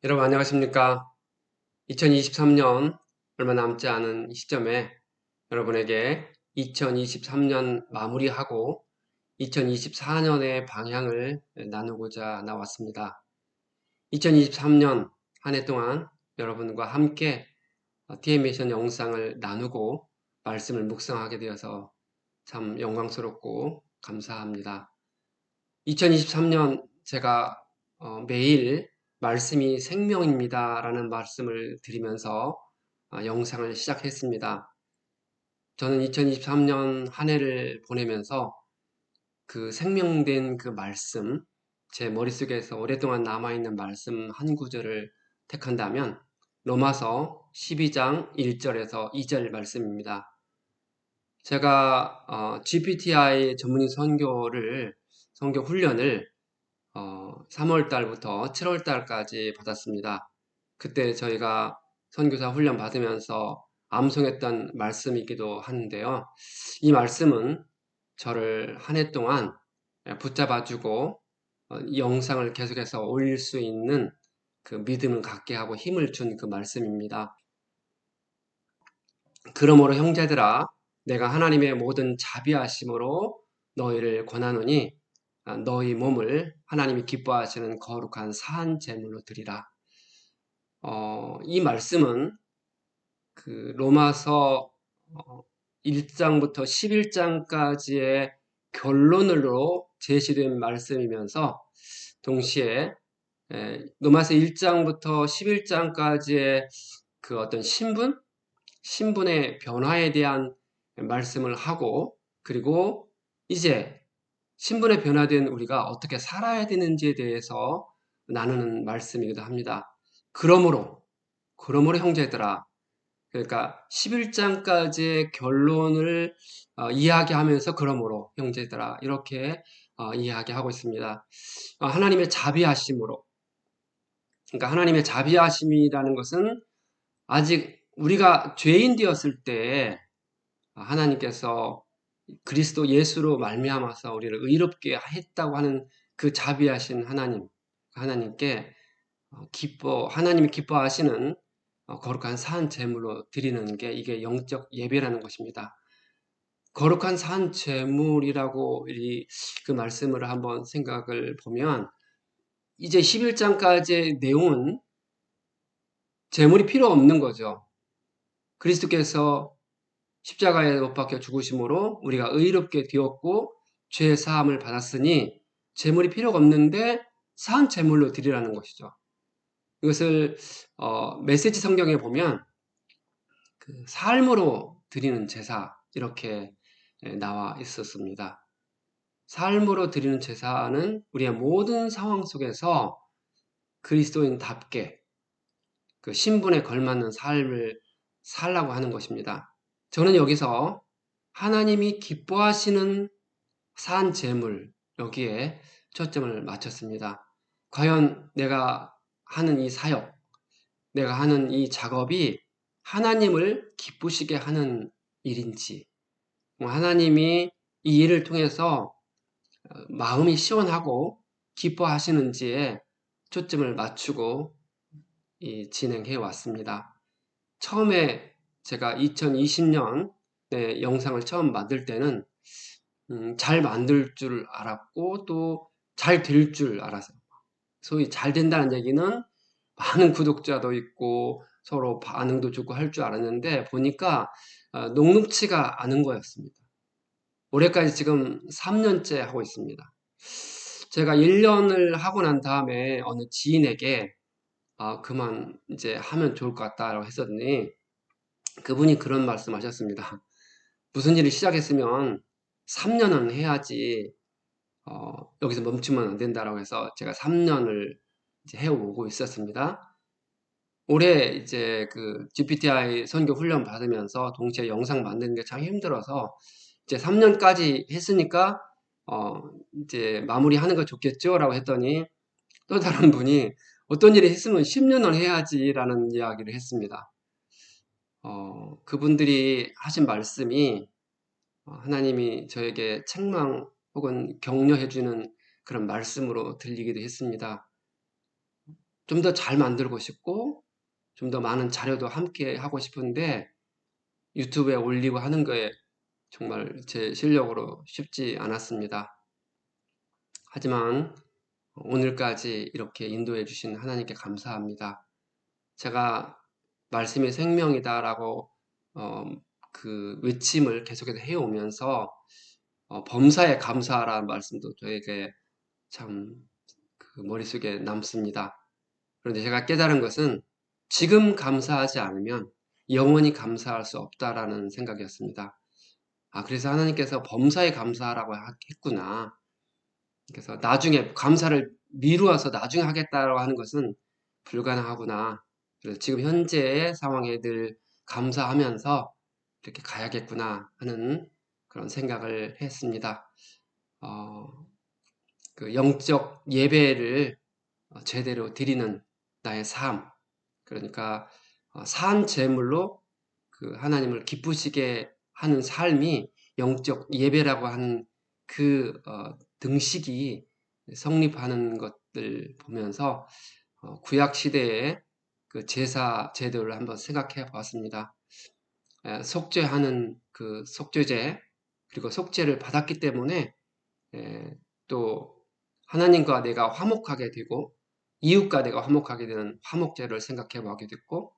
여러분 안녕하십니까? 2023년 얼마 남지 않은 이 시점에 여러분에게 2023년 마무리하고 2024년의 방향을 나누고자 나왔습니다. 2023년 한 해 동안 여러분과 함께 DM미션 영상을 나누고 말씀을 묵상하게 되어서 참 영광스럽고 감사합니다. 2023년 제가 매일 말씀이 생명입니다 라는 말씀을 드리면서 영상을 시작했습니다. 저는 2023년 한 해를 보내면서 그 생명된 그 말씀, 제 머릿속에서 오랫동안 남아있는 말씀 한 구절을 택한다면 로마서 12장 1절에서 2절 말씀입니다. 제가 GPTI 전문의 선교 훈련을 3월 달부터 7월 달까지 받았습니다. 그때 저희가 선교사 훈련 받으면서 암송했던 말씀이기도 하는데요. 이 말씀은 저를 한 해 동안 붙잡아주고 이 영상을 계속해서 올릴 수 있는 그 믿음을 갖게 하고 힘을 준 그 말씀입니다. 그러므로 형제들아 내가 하나님의 모든 자비하심으로 너희를 권하노니 너희 몸을 하나님이 기뻐하시는 거룩한 산 제물로 드리라. 이 말씀은 그 로마서 1장부터 11장까지의 결론으로 제시된 말씀이면서 동시에 로마서 1장부터 11장까지의 그 어떤 신분의 변화에 대한 말씀을 하고, 그리고 이제 신분에 변화된 우리가 어떻게 살아야 되는지에 대해서 나누는 말씀이기도 합니다. 그러므로 형제들아, 그러니까 11장까지의 결론을 이야기하면서 그러므로 형제들아 이렇게 이야기하고 있습니다. 하나님의 자비하심으로, 그러니까 하나님의 자비하심이라는 것은 아직 우리가 죄인 되었을 때 하나님께서 그리스도 예수로 말미암아서 우리를 의롭게 했다고 하는 그 자비하신 하나님께 하나님이 기뻐하시는 거룩한 산 제물로 드리는 게 이게 영적 예배라는 것입니다. 거룩한 산 제물이라고 그 말씀을 한번 생각을 보면 이제 11장까지의 내용은 제물이 필요 없는 거죠. 그리스도께서 십자가에 못 박혀 죽으심으로 우리가 의롭게 되었고 죄 사함을 받았으니 제물이 필요가 없는데 산 제물로 드리라는 것이죠. 이것을 메시지 성경에 보면 그 삶으로 드리는 제사 이렇게 나와 있었습니다. 삶으로 드리는 제사는 우리의 모든 상황 속에서 그리스도인답게 그 신분에 걸맞는 삶을 살라고 하는 것입니다. 저는 여기서 하나님이 기뻐하시는 산 제물 여기에 초점을 맞췄습니다. 과연 내가 하는 이 사역, 내가 하는 이 작업이 하나님을 기쁘시게 하는 일인지, 하나님이 이 일을 통해서 마음이 시원하고 기뻐하시는지에 초점을 맞추고 진행해 왔습니다. 처음에 제가 2020년 영상을 처음 만들 때는 잘 만들 줄 알았고 또 잘 될 줄 알았어요. 소위 잘 된다는 얘기는 많은 구독자도 있고 서로 반응도 좋고 할 줄 알았는데 보니까 녹록치가 않은 거였습니다. 올해까지 지금 3년째 하고 있습니다. 제가 1년을 하고 난 다음에 어느 지인에게 그만 이제 하면 좋을 것 같다라고 했었더니 그분이 그런 말씀 하셨습니다. 무슨 일을 시작했으면 3년은 해야지 여기서 멈추면 안 된다라고 해서 제가 3년을 이제 해오고 있었습니다. 올해 이제 그 GPTI 선교 훈련 받으면서 동시에 영상 만드는 게 참 힘들어서 이제 3년까지 했으니까 이제 마무리하는 거 좋겠죠? 라고 했더니 또 다른 분이 어떤 일을 했으면 10년을 해야지라는 이야기를 했습니다. 그분들이 하신 말씀이 하나님이 저에게 책망 혹은 격려해주는 그런 말씀으로 들리기도 했습니다. 좀 더 잘 만들고 싶고 좀 더 많은 자료도 함께 하고 싶은데 유튜브에 올리고 하는 거에 정말 제 실력으로 쉽지 않았습니다. 하지만 오늘까지 이렇게 인도해 주신 하나님께 감사합니다. 제가 말씀이 생명이다라고 어, 그 외침을 계속해서 해오면서 범사에 감사하라는 말씀도 저에게 참 그 머릿속에 남습니다. 그런데 제가 깨달은 것은 지금 감사하지 않으면 영원히 감사할 수 없다라는 생각이었습니다. 그래서 하나님께서 범사에 감사하라고 했구나. 그래서 나중에 감사를 미루어서 나중에 하겠다고 하는 것은 불가능하구나. 그래서 지금 현재의 상황에 늘 감사하면서 이렇게 가야겠구나 하는 그런 생각을 했습니다. 어, 그 영적 예배를 제대로 드리는 나의 삶, 그러니까 산 제물로 그 하나님을 기쁘시게 하는 삶이 영적 예배라고 하는 그 등식이 성립하는 것들 보면서 구약 시대의 그 제사 제도를 한번 생각해 보았습니다. 속죄하는 그 속죄제, 그리고 속죄를 받았기 때문에 또 하나님과 내가 화목하게 되고 이웃과 내가 화목하게 되는 화목제를 생각해 보게 됐고,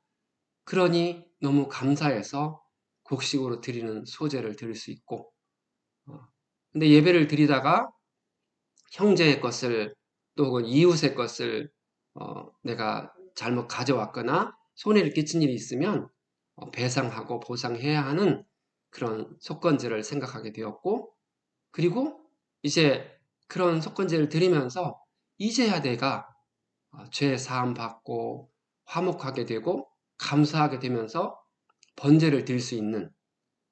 그러니 너무 감사해서 곡식으로 드리는 소제를 드릴 수 있고, 근데 예배를 드리다가 형제의 것을 또 혹은 이웃의 것을 내가 잘못 가져왔거나 손해를 끼친 일이 있으면 배상하고 보상해야 하는 그런 속건제를 생각하게 되었고, 그리고 이제 그런 속건제를 드리면서 이제야 내가 죄 사함 받고 화목하게 되고 감사하게 되면서 번제를 드릴 수 있는,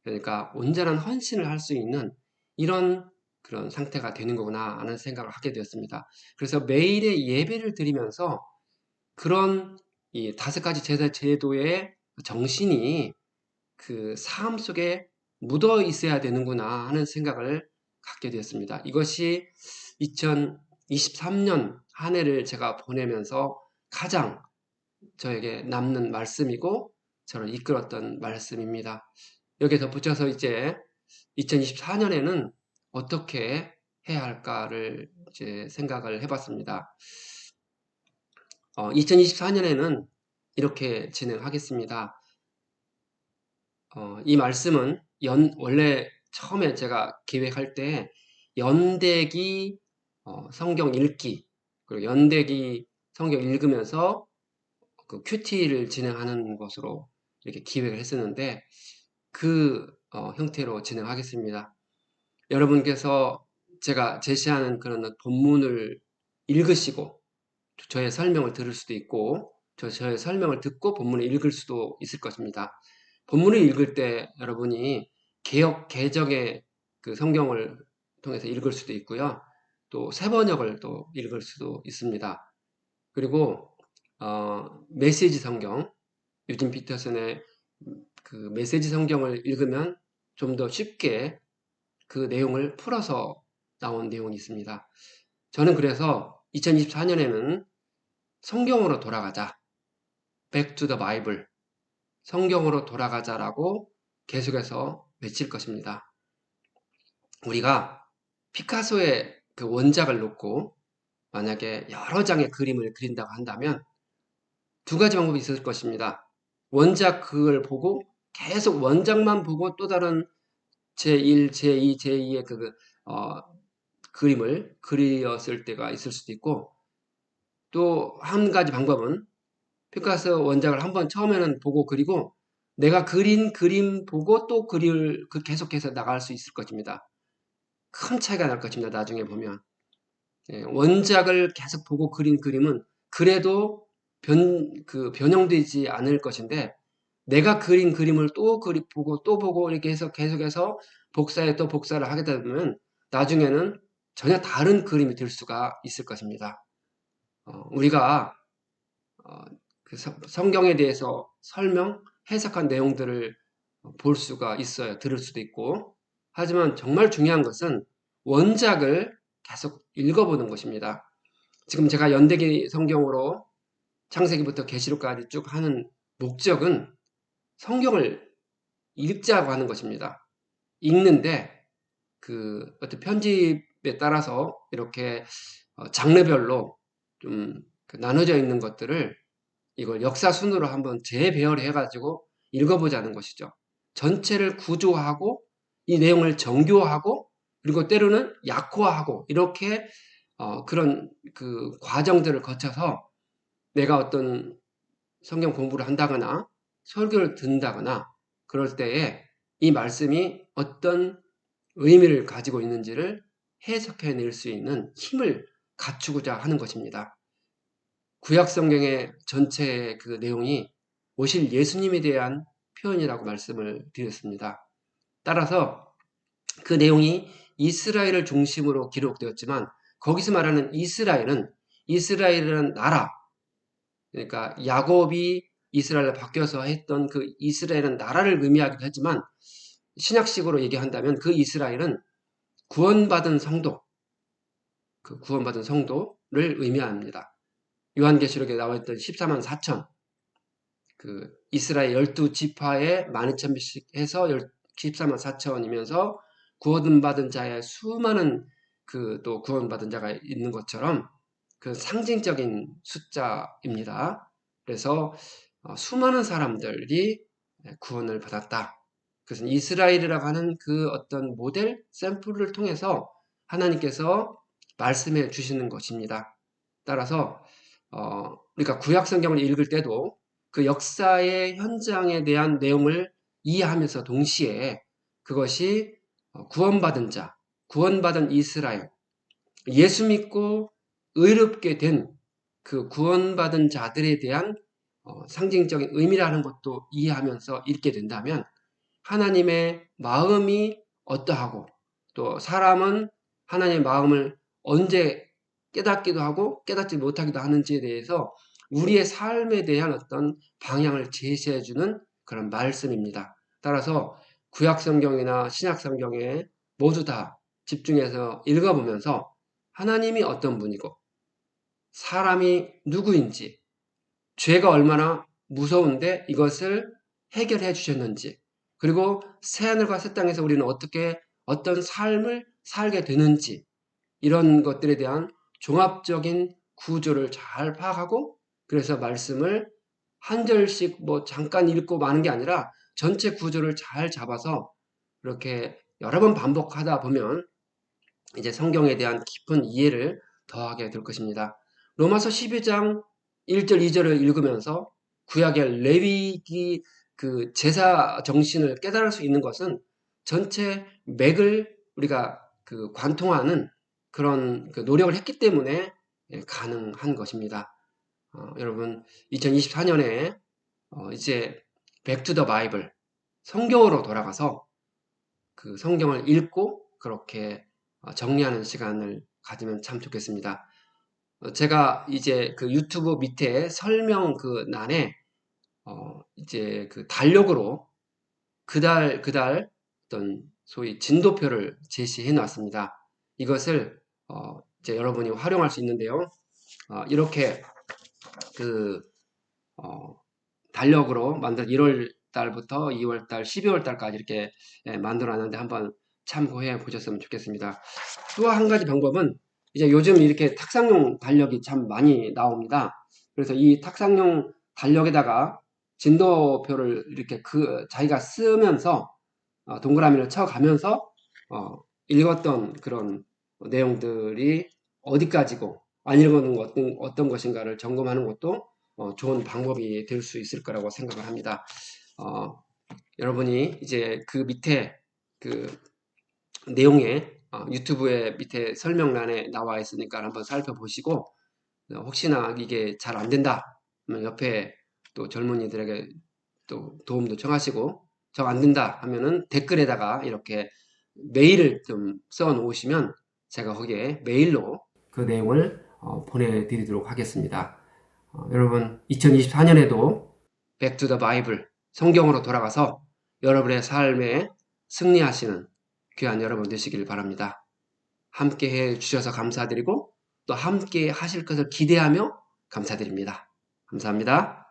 그러니까 온전한 헌신을 할 수 있는 이런 그런 상태가 되는 거구나 하는 생각을 하게 되었습니다. 그래서 매일의 예배를 드리면서 그런 이 5가지 제사 제도의 정신이 그 삶 속에 묻어 있어야 되는구나 하는 생각을 갖게 되었습니다. 이것이 2023년 한 해를 제가 보내면서 가장 저에게 남는 말씀이고 저를 이끌었던 말씀입니다. 여기에 덧붙여서 이제 2024년에는 어떻게 해야 할까를 이제 생각을 해봤습니다. 2024년에는 이렇게 진행하겠습니다. 이 말씀은 원래 처음에 제가 기획할 때 연대기 성경 읽기, 그리고 연대기 성경 읽으면서 그 큐티를 진행하는 것으로 이렇게 기획을 했었는데 그 형태로 진행하겠습니다. 여러분께서 제가 제시하는 그런 본문을 읽으시고 저의 설명을 들을 수도 있고 저의 설명을 듣고 본문을 읽을 수도 있을 것입니다. 본문을 읽을 때 여러분이 개역 개정의 그 성경을 통해서 읽을 수도 있고요. 또 새번역을 또 읽을 수도 있습니다. 그리고 메시지 성경, 유진 피터슨의 그 메시지 성경을 읽으면 좀 더 쉽게 그 내용을 풀어서 나온 내용이 있습니다. 저는 그래서 2024년에는 성경으로 돌아가자. Back to the Bible. 성경으로 돌아가자라고 계속해서 외칠 것입니다. 우리가 피카소의 그 원작을 놓고 만약에 여러 장의 그림을 그린다고 한다면 2가지 방법이 있을 것입니다. 원작 그걸 보고 계속 원작만 보고 또 다른 제1, 제2, 제2의 그림을 그리었을 때가 있을 수도 있고, 또 한 가지 방법은 피카소 원작을 한번 처음에는 보고 그리고 내가 그린 그림 보고 또 계속해서 나갈 수 있을 것입니다. 큰 차이가 날 것입니다. 나중에 보면. 원작을 계속 보고 그린 그림은 그래도 변형되지 않을 것인데, 내가 그린 그림을 보고 또 보고 이렇게 해서 계속해서 복사에 또 복사를 하게 되면 나중에는 전혀 다른 그림이 될 수가 있을 것입니다. 우리가 그 성경에 대해서 해석한 내용들을 볼 수가 있어요. 들을 수도 있고. 하지만 정말 중요한 것은 원작을 계속 읽어보는 것입니다. 지금 제가 연대기 성경으로 창세기부터 계시록까지 쭉 하는 목적은 성경을 읽자고 하는 것입니다. 읽는데 그 어떤 편집에 따라서 이렇게 장르별로 좀 나눠져 있는 것들을 이걸 역사 순으로 한번 재배열해 가지고 읽어보자는 것이죠. 전체를 구조하고 이 내용을 정교하고 그리고 때로는 약화하고 이렇게 그런 그 과정들을 거쳐서 내가 어떤 성경 공부를 한다거나 설교를 듣는다거나 그럴 때에 이 말씀이 어떤 의미를 가지고 있는지를 해석해낼 수 있는 힘을 갖추고자 하는 것입니다. 구약 성경의 전체 그 내용이 오실 예수님에 대한 표현이라고 말씀을 드렸습니다. 따라서 그 내용이 이스라엘을 중심으로 기록되었지만 거기서 말하는 이스라엘이라는 나라, 그러니까 야곱이 이스라엘로 바뀌어서 했던 그 이스라엘은 나라를 의미하기도 하지만 신약식으로 얘기한다면 그 이스라엘은 구원받은 성도, 그 구원받은 성도를 의미합니다. 요한계시록에 나와 있던 14만 4천, 그 이스라엘 12지파에 12,000명씩 해서 14만 4천이면서 구원받은 자의 수많은 그 또 구원받은 자가 있는 것처럼 그 상징적인 숫자입니다. 그래서 수많은 사람들이 구원을 받았다. 그것은 이스라엘이라고 하는 그 어떤 모델, 샘플을 통해서 하나님께서 말씀해 주시는 것입니다. 따라서 우리가 구약 성경을 읽을 때도 그 역사의 현장에 대한 내용을 이해하면서 동시에 그것이 구원받은 자, 구원받은 이스라엘, 예수 믿고 의롭게 된 그 구원받은 자들에 대한 상징적인 의미라는 것도 이해하면서 읽게 된다면 하나님의 마음이 어떠하고 또 사람은 하나님의 마음을 언제 깨닫기도 하고 깨닫지 못하기도 하는지에 대해서 우리의 삶에 대한 어떤 방향을 제시해주는 그런 말씀입니다. 따라서 구약성경이나 신약성경에 모두 다 집중해서 읽어보면서 하나님이 어떤 분이고 사람이 누구인지 죄가 얼마나 무서운데 이것을 해결해 주셨는지 그리고 새하늘과 새 땅에서 우리는 어떻게 어떤 삶을 살게 되는지 이런 것들에 대한 종합적인 구조를 잘 파악하고 그래서 말씀을 한 절씩 뭐 잠깐 읽고 마는 게 아니라 전체 구조를 잘 잡아서 이렇게 여러 번 반복하다 보면 이제 성경에 대한 깊은 이해를 더하게 될 것입니다. 로마서 12장 1절, 2절을 읽으면서 구약의 레위기 그 제사 정신을 깨달을 수 있는 것은 전체 맥을 우리가 그 관통하는 그런 그 노력을 했기 때문에 가능한 것입니다. 여러분 2024년에 이제 백투더 바이블 성경으로 돌아가서 그 성경을 읽고 그렇게 정리하는 시간을 가지면 참 좋겠습니다. 제가 이제 그 유튜브 밑에 설명 그欄에 이제 그 달력으로 그달 어떤 소위 진도표를 제시해 놨습니다. 이것을 이제 여러분이 활용할 수 있는데요. 이렇게 그 달력으로 만든 1월 달부터 2월 달, 12월 달까지 이렇게 만들어 놨는데 한번 참고해 보셨으면 좋겠습니다. 또 한 가지 방법은 이제 요즘 이렇게 탁상용 달력이 참 많이 나옵니다. 그래서 이 탁상용 달력에다가 진도표를 이렇게 자기가 쓰면서 동그라미를 쳐가면서 읽었던 그런 내용들이 어디까지고 안 읽은 어떤 것인가를 점검하는 것도 좋은 방법이 될 수 있을 거라고 생각을 합니다. 여러분이 이제 그 밑에 그 내용에 유튜브의 밑에 설명란에 나와 있으니까 한번 살펴보시고 혹시나 이게 잘 안 된다 하면 옆에 또 젊은이들에게 또 도움도 청하시고 정 안 된다 하면은 댓글에다가 이렇게 메일을 좀 써 놓으시면 제가 거기에 메일로 그 내용을 보내드리도록 하겠습니다. 여러분 2024년에도 Back to the Bible 성경으로 돌아가서 여러분의 삶에 승리하시는 귀한 여러분 되시길 바랍니다. 함께 해 주셔서 감사드리고 또 함께 하실 것을 기대하며 감사드립니다. 감사합니다.